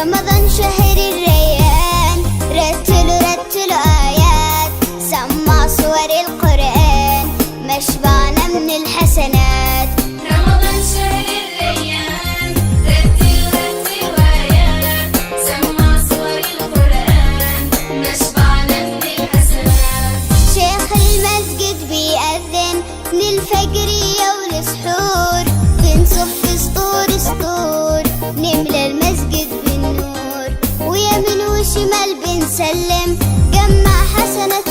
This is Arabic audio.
رمضان شهر الريان، رتلوا رتلوا آيات، سمع صور القرآن، مشبعنا من الحسنات. رمضان شهر الريان، رتلوا رتلوا آيات، سمع صور القرآن، مشبعنا من الحسنات. شيخ المسجد بيأذن للفجرية ولسحور، بنصف سطور سطور نملى المسجد بالنور، ويمين وشمال بنسلم جمع حسنات